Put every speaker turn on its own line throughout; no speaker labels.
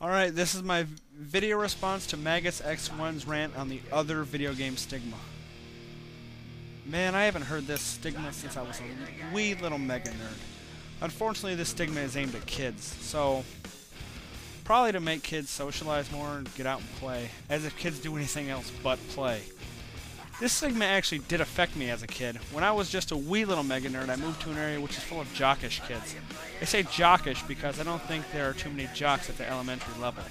Alright, this is my video response to Magus X1's rant on the other video game Stigma. Man, I haven't heard this Stigma since I was a wee little mega nerd. Unfortunately, this Stigma is aimed at kids, so probably to make kids socialize more and get out and play, as if kids do anything else but play. This Stigma actually did affect me as a kid. When I was just a wee little mega nerd, I moved to an area which is full of jockish kids. I say jockish because I don't think there are too many jocks at the elementary level,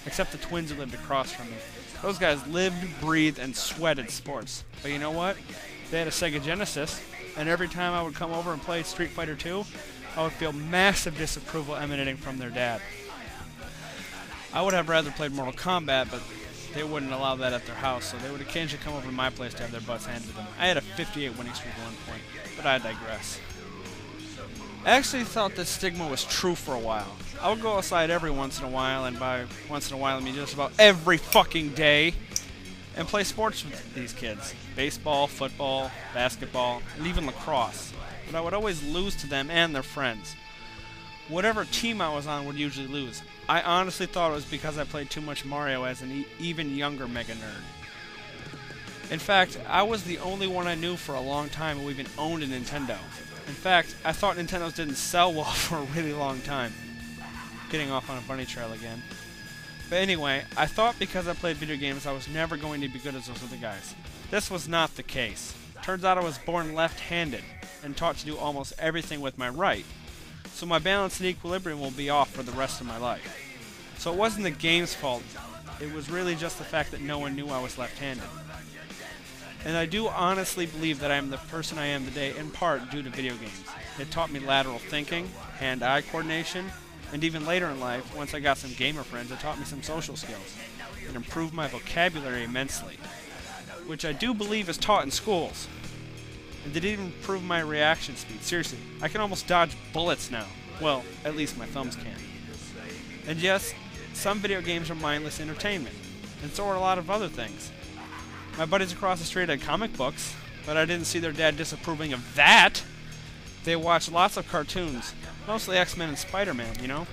except the twins who lived across from me. Those guys lived, breathed, and sweated sports. But you know what? They had a Sega Genesis, and every time I would come over and play Street Fighter 2, I would feel massive disapproval emanating from their dad. I would have rather played Mortal Kombat, but they wouldn't allow that at their house, so they would occasionally come over to my place to have their butts handed to them. I had a 58 winning streak at one point, but I digress. I actually thought that Stigma was true for a while. I would go outside every once in a while, and by once in a while I mean just about every fucking day, and play sports with these kids. Baseball, football, basketball, and even lacrosse. But I would always lose to them and their friends. Whatever team I was on would usually lose. I honestly thought it was because I played too much Mario as an even younger mega nerd. In fact, I was the only one I knew for a long time who even owned a Nintendo. In fact, I thought Nintendos didn't sell well for a really long time. Getting off on a bunny trail again. But anyway, I thought because I played video games I was never going to be good as those other guys. This was not the case. Turns out I was born left-handed and taught to do almost everything with my right. So my balance and equilibrium will be off for the rest of my life. So it wasn't the game's fault, it was really just the fact that no one knew I was left-handed. And I do honestly believe that I am the person I am today in part due to video games. It taught me lateral thinking, hand-eye coordination, and even later in life, once I got some gamer friends, it taught me some social skills. It improved my vocabulary immensely, which I do believe is taught in schools. And it even improved my reaction speed. Seriously, I can almost dodge bullets now. Well, at least my thumbs can. And yes, some video games are mindless entertainment, and so are a lot of other things. My buddies across the street had comic books, but I didn't see their dad disapproving of that. They watched lots of cartoons, mostly X-Men and Spider-Man, you know?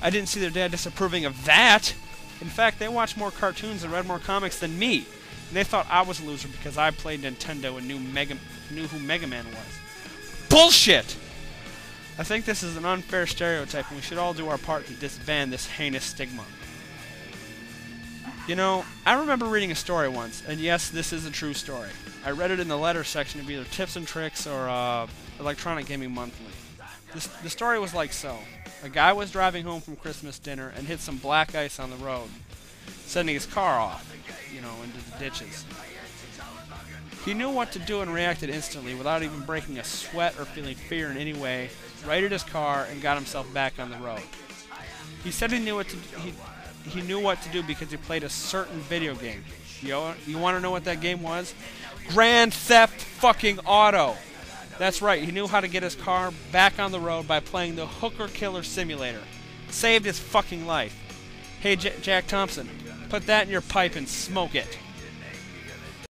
I didn't see their dad disapproving of that. In fact, they watched more cartoons and read more comics than me. And they thought I was a loser because I played Nintendo and knew who Mega Man was. Bullshit! I think this is an unfair stereotype and we should all do our part to disband this heinous stigma. You know, I remember reading a story once, and yes, this is a true story. I read it in the letter section of either Tips and Tricks or Electronic Gaming Monthly. The story was like so. A guy was driving home from Christmas dinner and hit some black ice on the road, sending his car off, you know, into the ditches. He knew what to do and reacted instantly without even breaking a sweat or feeling fear in any way, righted his car and got himself back on the road. He said he knew what to do because he played a certain video game. You want to know what that game was? Grand Theft fucking Auto! That's right, he knew how to get his car back on the road by playing the Hooker Killer Simulator. Saved his fucking life. Hey, Jack Thompson, put that in your pipe and smoke it.